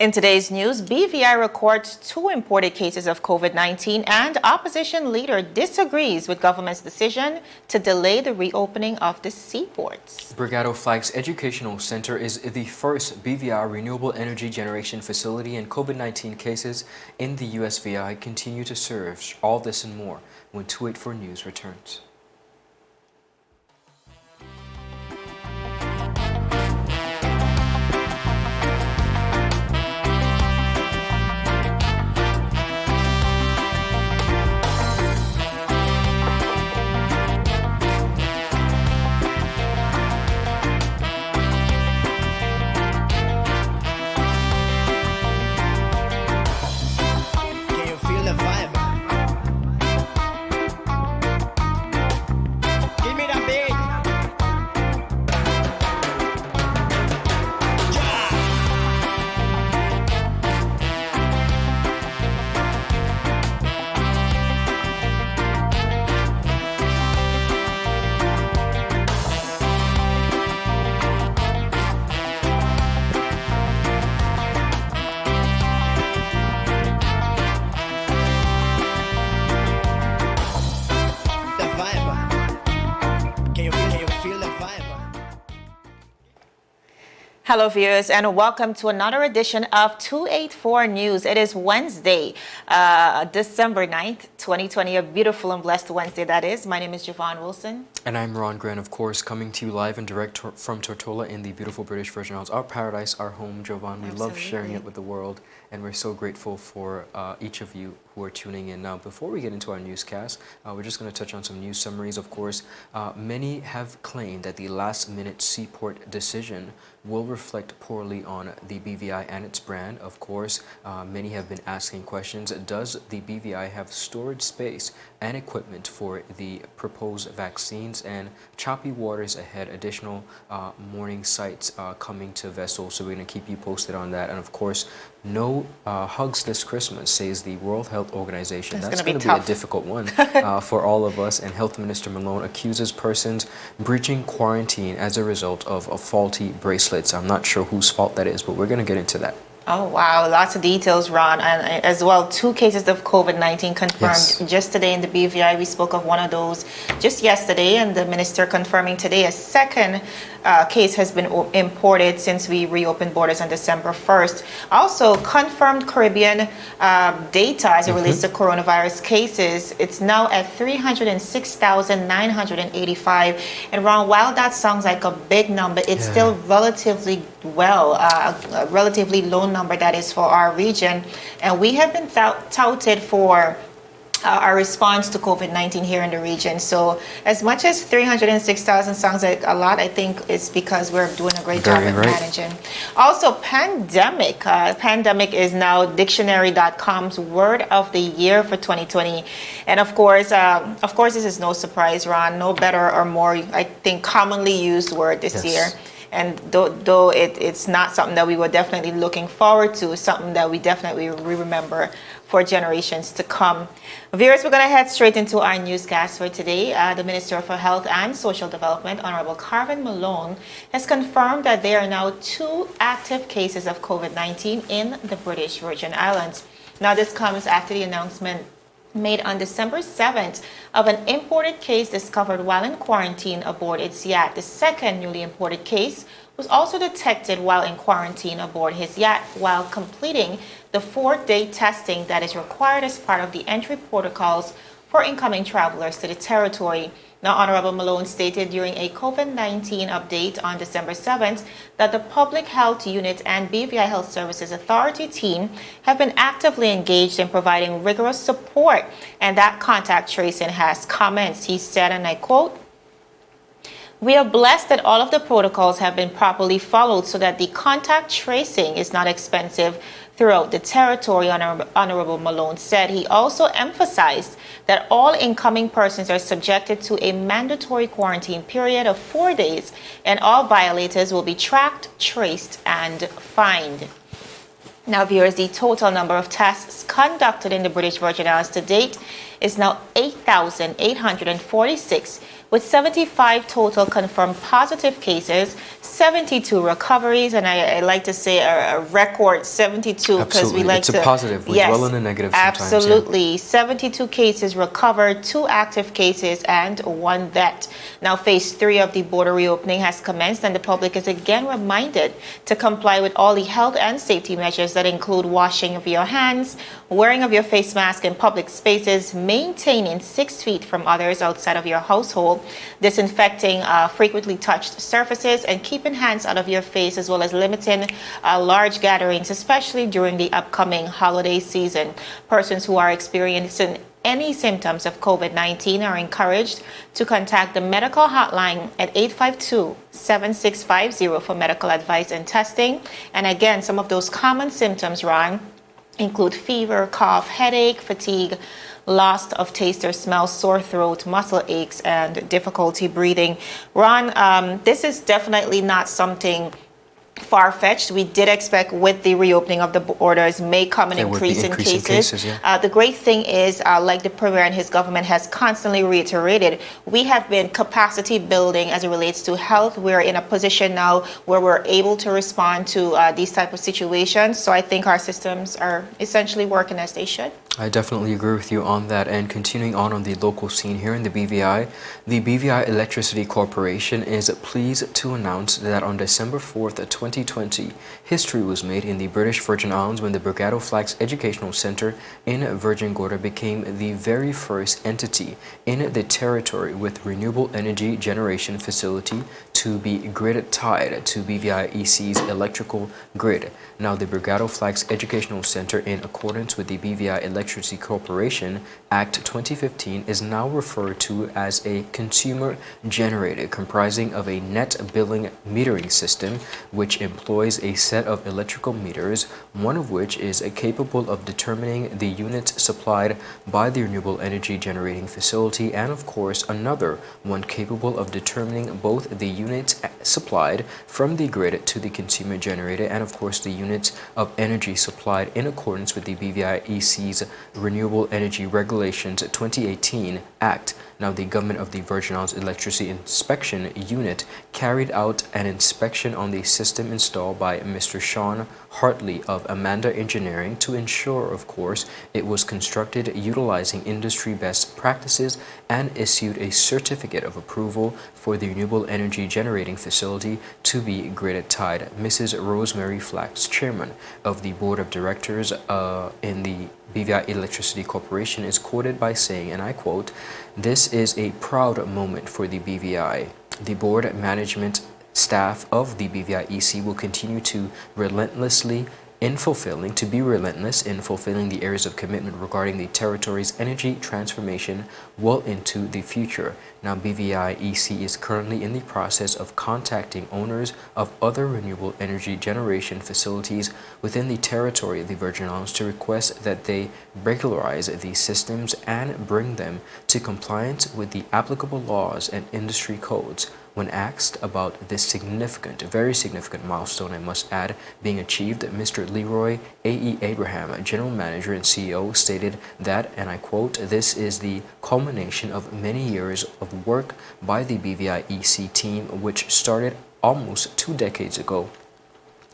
In today's news, BVI records 2 imported cases of COVID-19 and opposition leader disagrees with government's decision to delay the reopening of the seaports. Bregado Flax Educational Center is the first BVI renewable energy generation facility, and COVID-19 cases in the USVI continue to surge. All this and more when 284 News returns. Hello viewers, and welcome to another edition of 284 News. It is Wednesday, December 9th, 2020, a beautiful and blessed Wednesday that is. My name is Javon Wilson. And I'm Ron Grant, of course, coming to you live and direct from Tortola in the beautiful British Virgin Islands. Our paradise, our home, Jovan. We love sharing it with the world, and we're so grateful for each of you who are tuning in. Now, before we get into our newscast, we're just going to touch on some news summaries. Of course, many have claimed that the last-minute seaport decision will reflect poorly on the BVI and its brand. Of course, many have been asking questions. Does the BVI have storage space and equipment for the proposed vaccines? And choppy waters ahead, additional mooring sites coming to vessels. So we're going to keep you posted on that. And of course, no hugs this Christmas, says the World Health Organization. That's going to be a difficult one for all of us. And Health Minister Malone accuses persons breaching quarantine as a result of faulty bracelets. I'm not sure whose fault that is, but we're going to get into that. Oh, wow. Lots of details, Ron. And as well, 2 cases of COVID-19 confirmed just today in the BVI. We spoke of one of those just yesterday, and the minister confirming today a second case has been imported since we reopened borders on December 1st. Also, confirmed Caribbean data as it relates to coronavirus cases. It's now at 306,985. And Ron, while that sounds like a big number, it's still relatively a relatively low number that is for our region. And we have been touted for our response to COVID-19 here in the region. So as much as 306,000 sounds like a lot, I think it's because we're doing a great job at managing. Also, pandemic. Pandemic is now dictionary.com's word of the year for 2020. And of course, this is no surprise, Ron. No better or more, I think, commonly used word this year. And though it's not something that we were definitely looking forward to, something that we definitely remember for generations to come. Viewers, we're going to head straight into our newscast for today. The Minister for Health and Social Development, Honorable Carvin Malone, has confirmed that there are now 2 active cases of COVID-19 in the British Virgin Islands. Now, this comes after the announcement made on December 7th of an imported case discovered while in quarantine aboard its yacht. The second newly imported case was also detected while in quarantine aboard his yacht while completing the 4-day testing that is required as part of the entry protocols for incoming travelers to the territory. Now, Honorable Malone stated during a COVID-19 update on December 7th that the Public Health Unit and BVI Health Services Authority team have been actively engaged in providing rigorous support, and that contact tracing has commenced. He said, and I quote, "We are blessed that all of the protocols have been properly followed so that the contact tracing is not expensive throughout the territory," Honorable Malone said. He also emphasized that all incoming persons are subjected to a mandatory quarantine period of 4 days, and all violators will be tracked, traced, and fined. Now, viewers, the total number of tests conducted in the British Virgin Islands to date is now 8,846, with 75 total confirmed positive cases, 72 recoveries, and I like to say a record 72 because we Absolutely. like It's to. a positive. We dwell in a negative sometimes. Yeah. Absolutely. 72 cases recovered, 2 active cases, and 1 death. Now, phase 3 of the border reopening has commenced, and the public is again reminded to comply with all the health and safety measures that include washing of your hands, wearing of your face mask in public spaces, maintaining 6 feet from others outside of your household, disinfecting frequently touched surfaces, and keeping hands out of your face, as well as limiting large gatherings, especially during the upcoming holiday season. Persons who are experiencing any symptoms of COVID-19 are encouraged to contact the medical hotline at 852-7650 for medical advice and testing. And again, some of those common symptoms, Ron, include fever, cough, headache, fatigue, loss of taste or smell, sore throat, muscle aches, and difficulty breathing. Ron, this is definitely not something far-fetched. We did expect with the reopening of the borders may come an increase in cases. The great thing is, like the Premier and his government has constantly reiterated, we have been capacity building as it relates to health. We're in a position now where we're able to respond to these type of situations. So I think our systems are essentially working as they should. I definitely agree with you on that. And continuing on the local scene here in the BVI Electricity Corporation is pleased to announce that on December 4th, 2020, history was made in the British Virgin Islands when the Bregado Flax Educational Center in Virgin Gorda became the very first entity in the territory with renewable energy generation facility to be grid tied to BVI EC's electrical grid. Now, the Bregado Flax Educational Center, in accordance with the BVI Electricity Corporation Act 2015, is now referred to as a consumer generator comprising of a net billing metering system which employs a set of electrical meters, one of which is capable of determining the units supplied by the renewable energy generating facility, and of course another one capable of determining both the units supplied from the grid to the consumer generator and of course the units of energy supplied in accordance with the BVI EC's Renewable Energy Regulations 2018 Act. Now, the Government of the Virgin Islands Electricity Inspection Unit carried out an inspection on the system installed by Mr. Sean Hartley of Amanda Engineering to ensure, of course, it was constructed utilizing industry best practices and issued a certificate of approval for the renewable energy generating facility to be grid tied. Mrs. Rosemary Flax, chairman of the board of directors in the BVI Electricity Corporation, is quoted by saying, and I quote, "This is a proud moment for the BVI. The board management staff of the BVI EC will continue to be relentless in fulfilling the areas of commitment regarding the territory's energy transformation well into the future." Now, BVI EC is currently in the process of contacting owners of other renewable energy generation facilities within the territory of the Virgin Islands to request that they regularize these systems and bring them to compliance with the applicable laws and industry codes. When asked about this significant, very significant milestone, I must add, being achieved, Mr. Leroy A.E. Abraham, General Manager and CEO, stated that, and I quote, "This is the culmination of many years of work by the BVI EC team, which started almost 2 decades ago,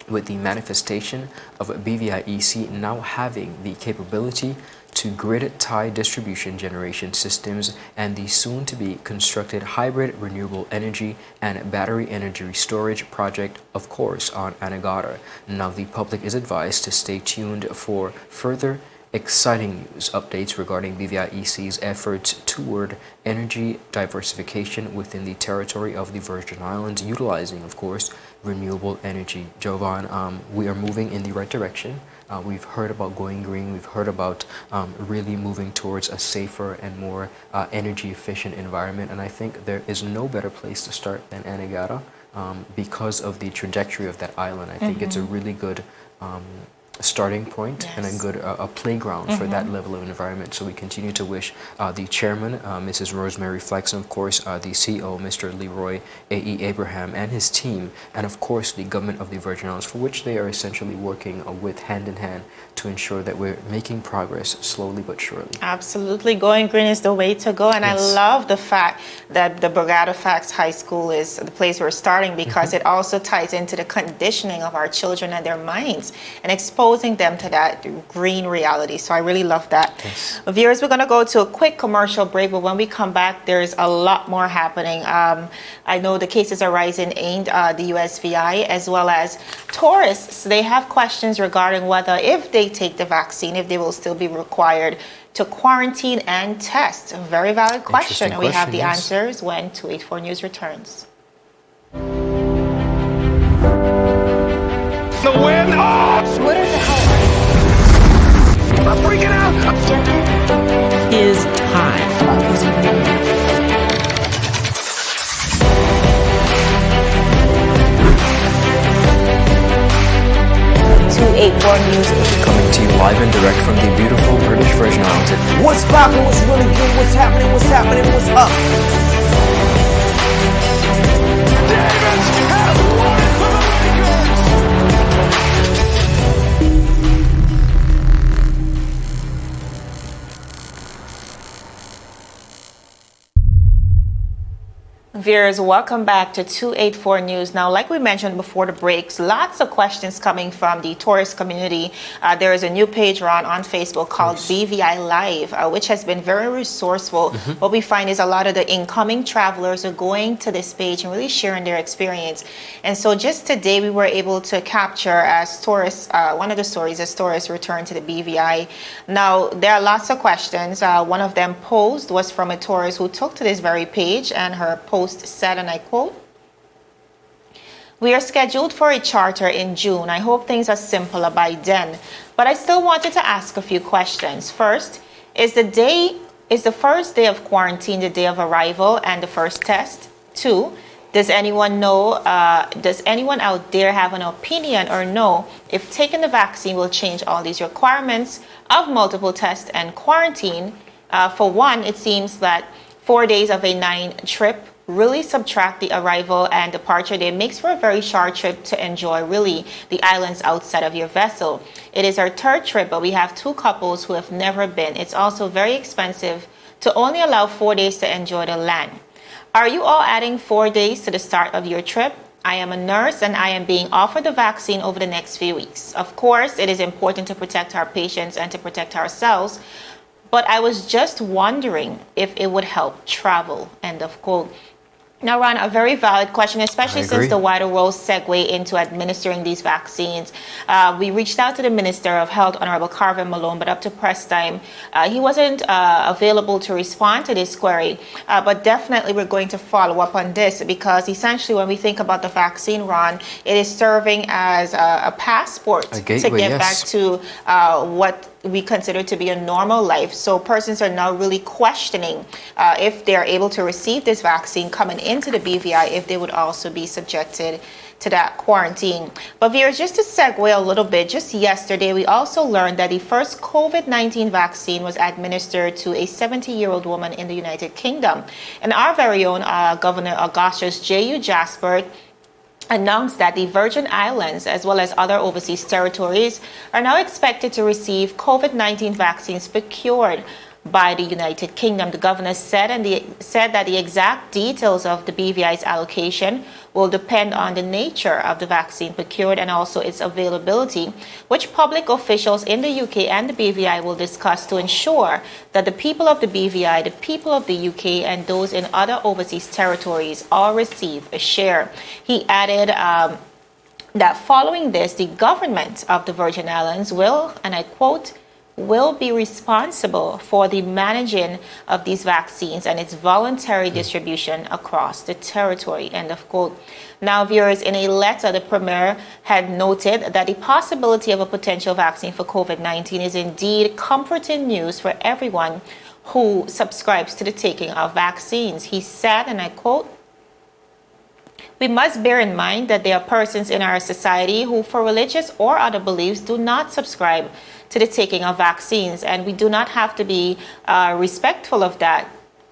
with the manifestation of BVI EC now having the capability to grid-tie distribution generation systems and the soon-to-be constructed hybrid renewable energy and battery energy storage project, of course, on Anegada." Now, the public is advised to stay tuned for further exciting news updates regarding BVI EC's efforts toward energy diversification within the territory of the Virgin Islands, utilizing, of course, renewable energy. Jovan, we are moving in the right direction. We've heard about going green. We've heard about really moving towards a safer and more energy efficient environment. And I think there is no better place to start than Anegada because of the trajectory of that island. I think it's a really good starting point and a good a playground for that level of environment. So we continue to wish the chairman, Mrs. Rosemary Flex, and of course the CEO, Mr. Leroy A.E. Abraham, and his team, and of course the government of the Virgin Islands, for which they are essentially working with hand in hand to ensure that we're making progress slowly but surely. Absolutely. Going green is the way to go. And Yes. I love the fact that the Bregado Flax High School is the place we're starting, because it also ties into the conditioning of our children and their minds and exposing them to that green reality. So I really love that. Yes. Viewers, we're going to go to a quick commercial break, but when we come back, there's a lot more happening. I know the cases are rising in the USVI, as well as tourists. They have questions regarding whether, if they take the vaccine, if they will still be required to quarantine and test. A very valid question. And we have the answers when 284 News returns. The win! Oh! What the hell are you? I'm freaking out! Is time. 284 News. Coming to you live and direct from the beautiful British Virgin Islands. What's poppin'? What's really good? What's happening? What's happening? What's up? Davis has won it for the Lakers! Viewers, welcome back to 284 News. Now, like we mentioned before the breaks, lots of questions coming from the tourist community. There is a new page run on Facebook called BVI Live, which has been very resourceful. What we find is a lot of the incoming travelers are going to this page and really sharing their experience. And so just today, we were able to capture, as tourists, one of the stories as tourists return to the BVI. Now, there are lots of questions. One of them posed was from a tourist who took to this very page, and her post said, and I quote, "We are scheduled for a charter in June. I hope things are simpler by then. But I still wanted to ask a few questions. First, is the first day of quarantine the day of arrival and the first test? 2, does anyone out there have an opinion or know if taking the vaccine will change all these requirements of multiple tests and quarantine? For one, it seems that 4 days of a 9 trip really subtract the arrival and departure day. Makes for a very short trip to enjoy really the islands outside of your vessel. It is our 3rd trip, but we have 2 couples who have never been. It's also very expensive to only allow 4 days to enjoy the land. Are you all adding 4 days to the start of your trip? I am a nurse and I am being offered the vaccine over the next few weeks. Of course, it is important to protect our patients and to protect ourselves, but I was just wondering if it would help travel." End of quote. Now, Ron, a very valid question, especially since the wider world segue into administering these vaccines. We reached out to the Minister of Health, Honorable Carvin Malone, but up to press time, he wasn't available to respond to this query. But definitely we're going to follow up on this, because essentially when we think about the vaccine, Ron, it is serving as a passport to get back to what we consider to be a normal life. So persons are now really questioning if they're able to receive this vaccine coming into the BVI, if they would also be subjected to that quarantine. But viewers, just to segue a little bit, just yesterday we also learned that the first COVID-19 vaccine was administered to a 70-year-old woman in the United Kingdom. And our very own Governor Augustus J.U. Jasper announced that the Virgin Islands, as well as other overseas territories, are now expected to receive COVID-19 vaccines procured by the United Kingdom. The governor said that the exact details of the BVI's allocation will depend on the nature of the vaccine procured and also its availability, which public officials in the UK and the BVI will discuss to ensure that the people of the BVI, the people of the UK, and those in other overseas territories all receive a share. He added that following this, the government of the Virgin Islands will, and I quote, will be responsible for the managing of these vaccines and its voluntary distribution across the territory, end of quote. Now, viewers, in a letter, the Premier had noted that the possibility of a potential vaccine for COVID-19 is indeed comforting news for everyone who subscribes to the taking of vaccines. He said, and I quote, We must bear in mind that there are persons in our society who, for religious or other beliefs, do not subscribe to the taking of vaccines, and we do not have to be respectful of that.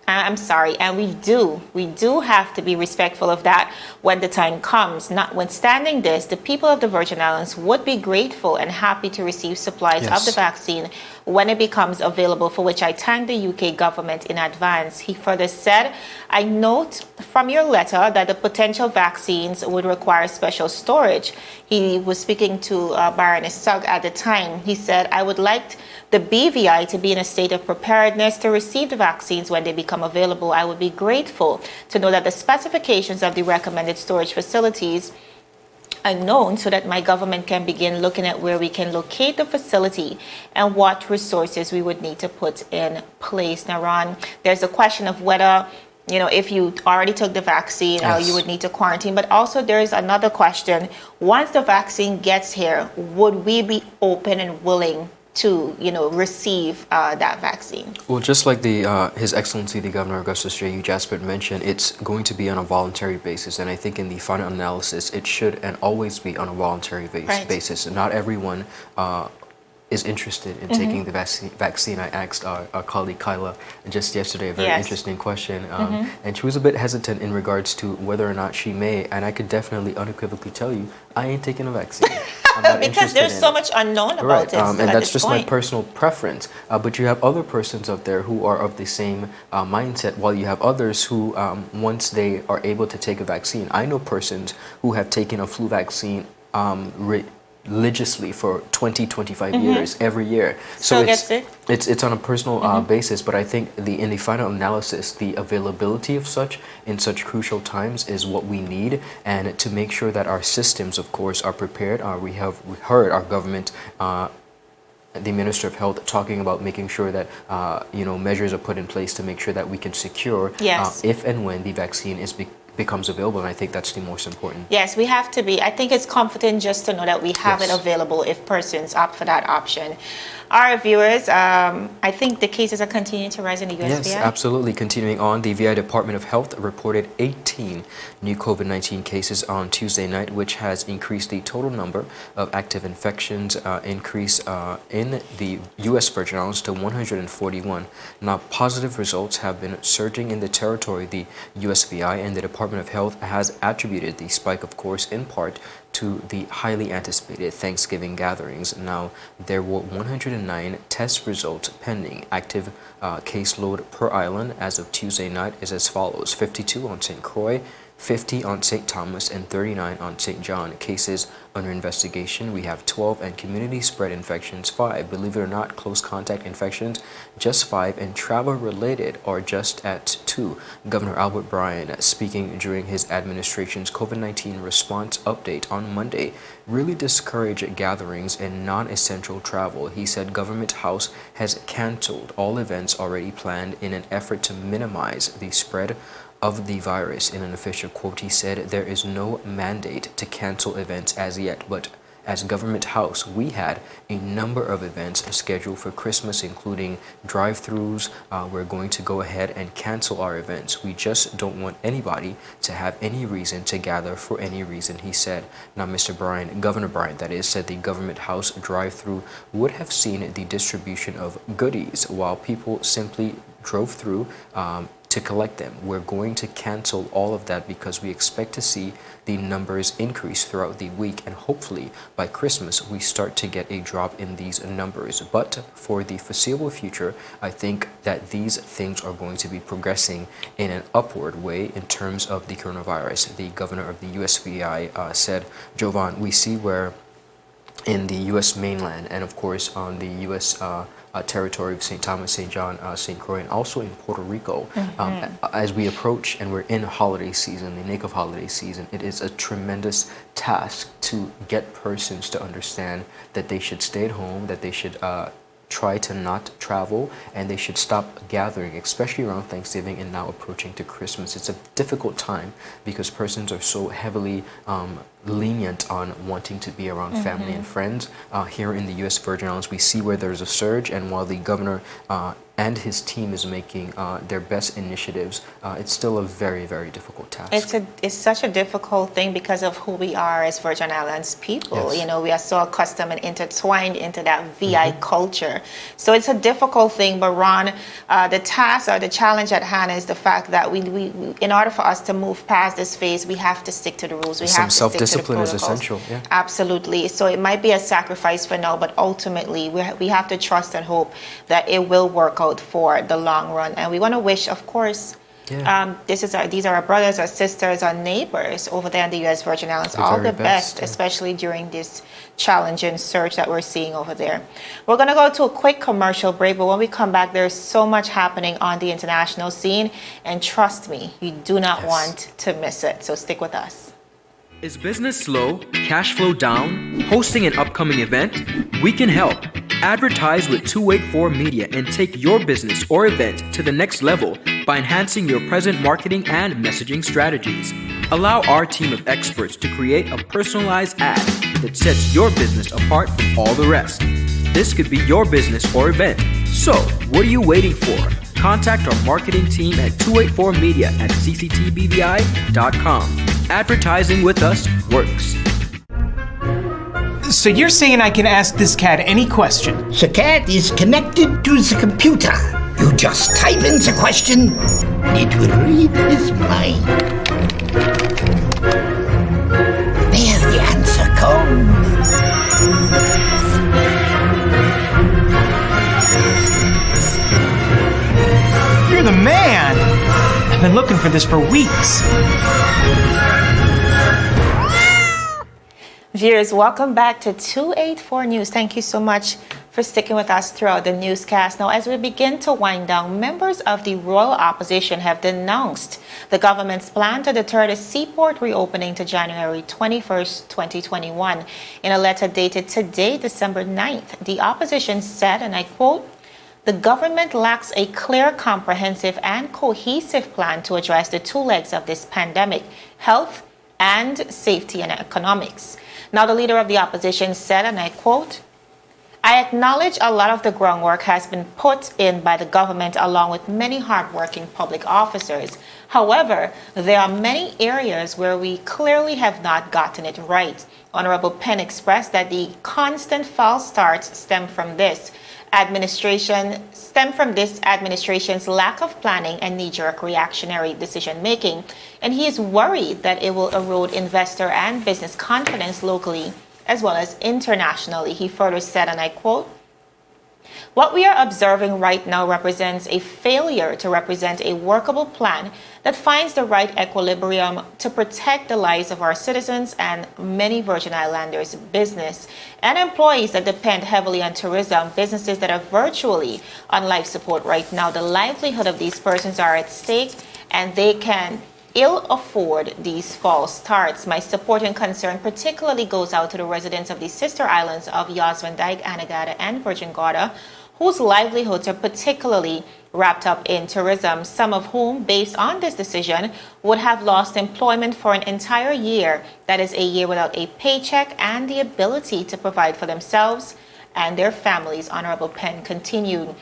I'm sorry, and we do have to be respectful of that when the time comes. Notwithstanding this, the people of the Virgin Islands would be grateful and happy to receive supplies of the vaccine when it becomes available, for which I thank the UK government in advance. He further said, I note from your letter that the potential vaccines would require special storage. He was speaking to Baroness Sugg at the time. He said, I would like the BVI to be in a state of preparedness to receive the vaccines when they become available. I would be grateful to know that the specifications of the recommended storage facilities are known so that my government can begin looking at where we can locate the facility and what resources we would need to put in place. Now, Ron, there's a question of whether, you know, if you already took the vaccine, you would need to quarantine. But also there's another question. Once the vaccine gets here, would we be open and willing to, you know, receive that vaccine? Well, just like His Excellency the Governor Augustus J. U. Jasper mentioned, it's going to be on a voluntary basis, and I think in the final analysis, it should and always be on a voluntary basis. Not everyone is interested in taking the vaccine. I asked our colleague Kyla just yesterday a very interesting question, and she was a bit hesitant in regards to whether or not she may, and I could definitely unequivocally tell you, I ain't taking a vaccine. I'm not because there's so much unknown about it. And that's just my personal preference. But you have other persons out there who are of the same mindset, while you have others who, once they are able to take a vaccine, I know persons who have taken a flu vaccine religiously for 20-25 years every year. So it's on a personal basis, but I think in the final analysis, the availability of such in such crucial times is what we need, and to make sure that our systems, of course, are prepared. We heard our government, the Minister of Health, talking about making sure that measures are put in place to make sure that we can secure if and when the vaccine becomes available, and I think that's the most important. Yes, we have to be. I think it's comforting just to know that we have it available if persons opt for that option. Our viewers, I think the cases are continuing to rise in the USVI. Yes, absolutely. Continuing on, the VI Department of Health reported 18 new COVID-19 cases on Tuesday night, which has increased the total number of active infections increase in the U.S. Virgin Islands to 141. Now, positive results have been surging in the territory. The USVI and the Department of Health has attributed the spike, of course, in part to the highly anticipated Thanksgiving gatherings. Now, there were 109 test results pending. Active caseload per island as of Tuesday night is as follows: 52 on St. Croix, 50 on St. Thomas, and 39 on St. John. Cases under investigation, we have 12, and community spread infections 5. Believe it or not, close contact infections just 5, and travel related are just at 2. Governor Albert Bryan, speaking during his administration's COVID-19 response update on Monday, really discouraged gatherings and non-essential travel. He said Government House has canceled all events already planned in an effort to minimize the spread of the virus. In an official quote, he said, there is no mandate to cancel events as yet, but as Government House, we had a number of events scheduled for Christmas, including drive-thrus. We're going to go ahead and cancel our events. We just don't want anybody to have any reason to gather for any reason, he said. Now, Governor Bryan, that is, said the Government House drive-thru would have seen the distribution of goodies while people simply drove through to collect them. We're going to cancel all of that because we expect to see the numbers increase throughout the week, and hopefully by Christmas we start to get a drop in these numbers. But for the foreseeable future, I think that these things are going to be progressing in an upward way in terms of the coronavirus. The governor of the USVI said, Jovan, we see where in the U.S. mainland and of course on the U.S. Territory of St. Thomas, St. John, St. Croix, and also in Puerto Rico. As we approach and we're in holiday season, the nick of holiday season, it is a tremendous task to get persons to understand that they should stay at home, that they should try to not travel, and they should stop gathering, especially around Thanksgiving and now approaching to Christmas. It's a difficult time because persons are so heavily lenient on wanting to be around family and friends. Here in the U.S. Virgin Islands, we see where there's a surge, and while the governor and his team is making their best initiatives, it's still a very, very difficult task. It's such a difficult thing because of who we are as Virgin Islands people. Yes. You know, we are so accustomed and intertwined into that VI culture. So it's a difficult thing. But Ron, the task or the challenge at hand is the fact that we in order for us to move past this phase, we have to stick to the rules. We have to stick to the self-discipline is protocols. essential. Yeah. Absolutely. So it might be a sacrifice for now, but ultimately we have to trust and hope that it will work out for the long run. And we want to wish, of course, these are our brothers, our sisters, our neighbors over there in the U.S. Virgin Islands. All the best, especially during this challenging surge that we're seeing over there. We're going to go to a quick commercial break, but when we come back, there's so much happening on the international scene, and trust me, you do not want to miss it. So stick with us. Is business slow, cash flow down, hosting an upcoming event? We can help. Advertise with 284 Media and take your business or event to the next level by enhancing your present marketing and messaging strategies. Allow our team of experts to create a personalized ad that sets your business apart from all the rest. This could be your business or event. So, what are you waiting for? Contact our marketing team at 284media@cctbvi.com. Advertising with us works. So you're saying I can ask this cat any question? The cat is connected to the computer. You just type in the question, it will read his mind. There the answer comes. You're the man! I've been looking for this for weeks. Viewers, welcome back to 284 News. Thank you so much for sticking with us throughout the newscast. Now, as we begin to wind down, members of the royal opposition have denounced the government's plan to deter the seaport reopening to January 21st, 2021. In a letter dated today, December 9th, the opposition said, and I quote, "The government lacks a clear, comprehensive, and cohesive plan to address the two legs of this pandemic, health and safety and economics." Now, the leader of the opposition said, and I quote, "I acknowledge a lot of the groundwork has been put in by the government along with many hardworking public officers. However, there are many areas where we clearly have not gotten it right." Honorable Penn expressed that the constant false starts stem from this administration's lack of planning and knee-jerk reactionary decision-making, and he is worried that it will erode investor and business confidence locally as well as internationally. He further said, and I quote, "What we are observing right now represents a failure to represent a workable plan that finds the right equilibrium to protect the lives of our citizens and many Virgin Islanders' business and employees that depend heavily on tourism, businesses that are virtually on life support right now. The livelihood of these persons are at stake, and they can ill afford these false starts. My support and concern particularly goes out to the residents of the sister islands of Yasvan-Dyke, Anegada, and Virgin Gorda, whose livelihoods are particularly wrapped up in tourism, some of whom, based on this decision, would have lost employment for an entire year. That is a year without a paycheck and the ability to provide for themselves and their families," Honorable Penn continued.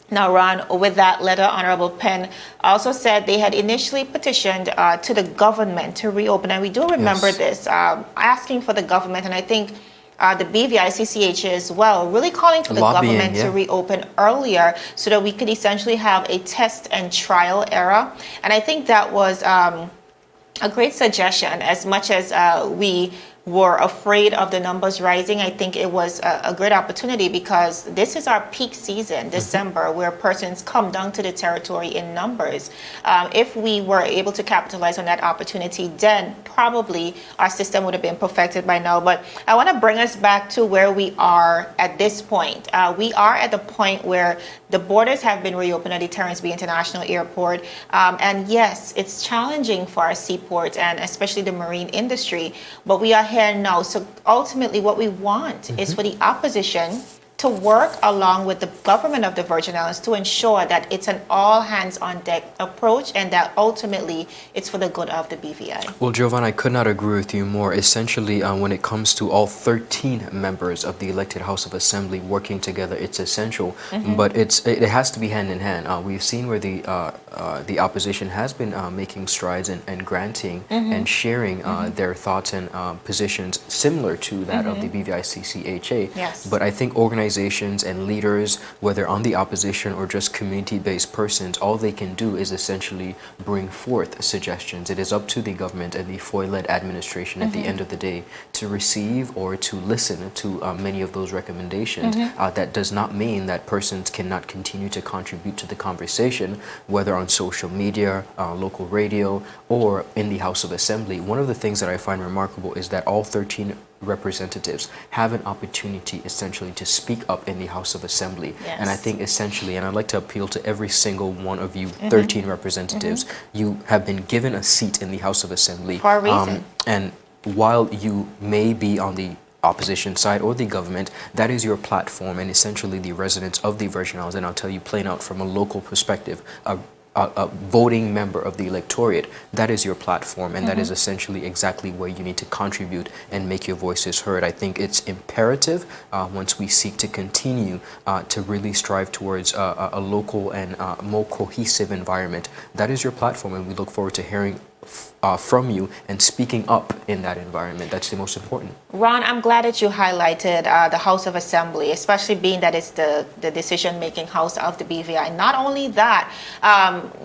Now, Ron, with that letter, Honorable Penn also said they had initially petitioned to the government to reopen, and we do remember this, asking for the government, and I think the BVI-CCH as well, really calling for the government to reopen earlier so that we could essentially have a test and trial era. And I think that was a great suggestion. As much as we were afraid of the numbers rising, I think it was a great opportunity because this is our peak season, December, where persons come down to the territory in numbers. If we were able to capitalize on that opportunity, then probably our system would have been perfected by now. But I want to bring us back to where we are at this point. We are at the point where the borders have been reopened at the Terrence B International Airport. And yes, it's challenging for our seaports and especially the marine industry, but we are here now. So ultimately what we want is for the opposition to work along with the government of the Virgin Islands to ensure that it's an all hands on deck approach and that ultimately it's for the good of the BVI. Well, Jovan, I could not agree with you more. Essentially, when it comes to all 13 members of the elected House of Assembly working together, it's essential. But it has to be hand in hand. We've seen where the opposition has been making strides and granting and sharing their thoughts and positions similar to that of the BVI-CCHA. Yes. But I think organizations and leaders, whether on the opposition or just community-based persons, all they can do is essentially bring forth suggestions. It is up to the government and the FOI-led administration at the end of the day to receive or to listen to many of those recommendations. That does not mean that persons cannot continue to contribute to the conversation, whether on social media, local radio, or in the House of Assembly. One of the things that I find remarkable is that all 13 representatives have an opportunity essentially to speak up in the House of Assembly. Yes. And I think essentially, and I'd like to appeal to every single one of you 13 representatives, you have been given a seat in the House of Assembly. For a reason. And while you may be on the opposition side or the government, that is your platform and essentially the residents of the Virgin Islands. And I'll tell you plain out from a local perspective, a voting member of the electorate, that is your platform, and that is essentially exactly where you need to contribute and make your voices heard. I think it's imperative once we seek to continue to really strive towards a local and more cohesive environment. That is your platform, and we look forward to hearing from you and speaking up in that environment. That's the most important. Ron, I'm glad that you highlighted the House of Assembly, especially being that it's the decision-making house of the BVI. Not only that,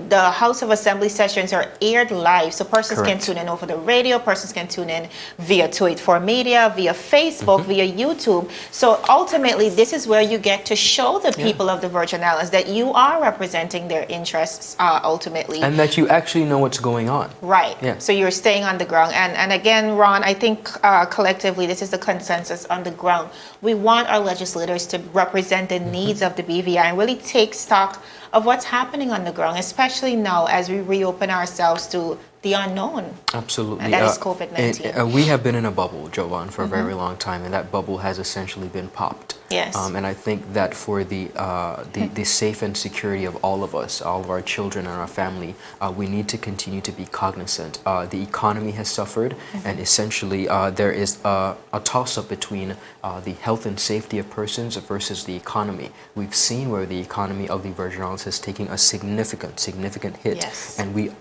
the House of Assembly sessions are aired live, so persons can tune in over the radio, persons can tune in via 284 Media, via Facebook, via YouTube. So ultimately, this is where you get to show the people of the Virgin Islands that you are representing their interests ultimately. And that you actually know what's going on. Right. Yeah. So you're staying on the ground. And again, Ron, I think collectively this is the consensus on the ground. We want our legislators to represent the needs of the BVI and really take stock of what's happening on the ground, especially now as we reopen ourselves to the unknown. Absolutely. And that is COVID-19. We have been in a bubble, Jovan, for a very long time, and that bubble has essentially been popped. Yes. And I think that for the safe and security of all of us, all of our children and our family, we need to continue to be cognizant. The economy has suffered, and essentially there is a toss-up between the health and safety of persons versus the economy. We've seen where the economy of the Virgin Islands has taken a significant hit, Yes. and we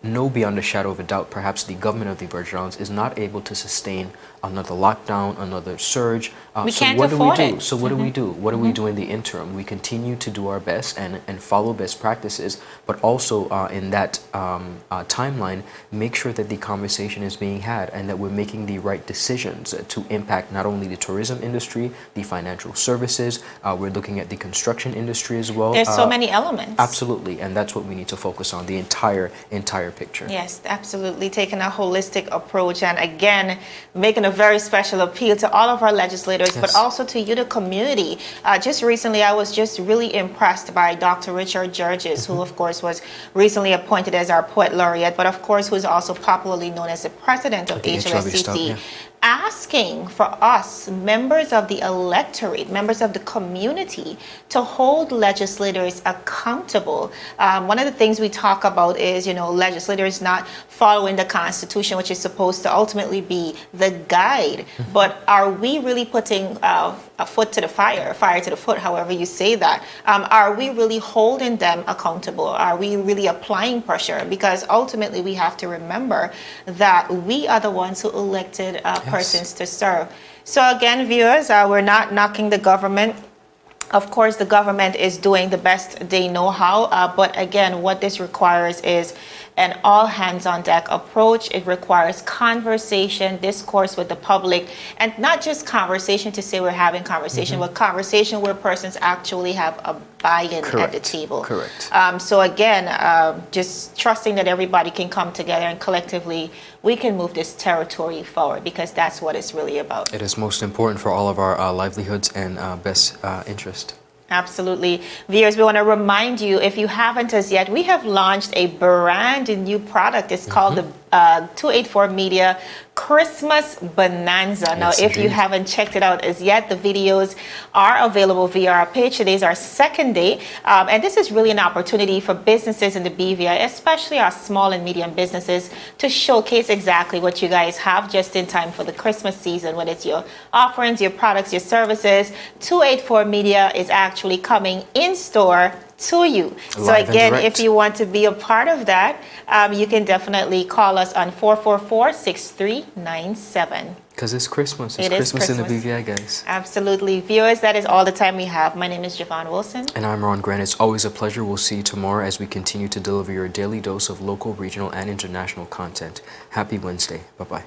know beyond a shadow of a doubt perhaps the government of the Virgin Islands is not able to sustain another lockdown, another surge. We so can't what afford do we do? it. So what do we do? What do we do in the interim? We continue to do our best and follow best practices, but also in that timeline, make sure that the conversation is being had and that we're making the right decisions to impact not only the tourism industry, the financial services, we're looking at the construction industry as well. There's so many elements. Absolutely, and that's what we need to focus on, the entire picture. Yes, absolutely. Taking a holistic approach and again, making a very special appeal to all of our legislators, but also to you, the community. Just recently, I was just really impressed by Dr. Richard Georges, who of course was recently appointed as our poet laureate, but of course who's also popularly known as the president of HLSCC. Asking for us, members of the electorate, members of the community, to hold legislators accountable. One of the things we talk about is, legislators not following the Constitution, which is supposed to ultimately be the guide. But are we really putting a foot to the fire to the foot, however you say that? Are we really holding them accountable? Are we really applying pressure? Because ultimately we have to remember that we are the ones who elected persons to serve. So again, viewers, we're not knocking the government. Of course, the government is doing the best they know how, but again, what this requires is an all-hands-on-deck approach. It requires conversation, discourse with the public, and not just conversation to say we're having conversation, but conversation where persons actually have a buy-in at the table. Correct. So again, just trusting that everybody can come together and collectively we can move this territory forward, because that's what it's really about. It is most important for all of our livelihoods and best interest. Absolutely. Viewers, we want to remind you, if you haven't as yet, we have launched a brand new product. It's called the 284 Media Christmas Bonanza. Now, Yes, if you indeed. haven't checked it out as yet, the videos are available via our page. Today's our second day, and this is really an opportunity for businesses in the BVI, especially our small and medium businesses, to showcase exactly what you guys have just in time for the Christmas season, whether it's your offerings, your products, your services. 284 Media is actually coming in store to you. So Live and again, direct. if you want to be a part of that, you can definitely call us on 444-6397. Because it's Christmas. It's It is Christmas in the Christmas. BVI, guys. Absolutely. Viewers, that is all the time we have. My name is Javon Wilson. And I'm Ron Grant. It's always a pleasure. We'll see you tomorrow as we continue to deliver your daily dose of local, regional, and international content. Happy Wednesday. Bye-bye.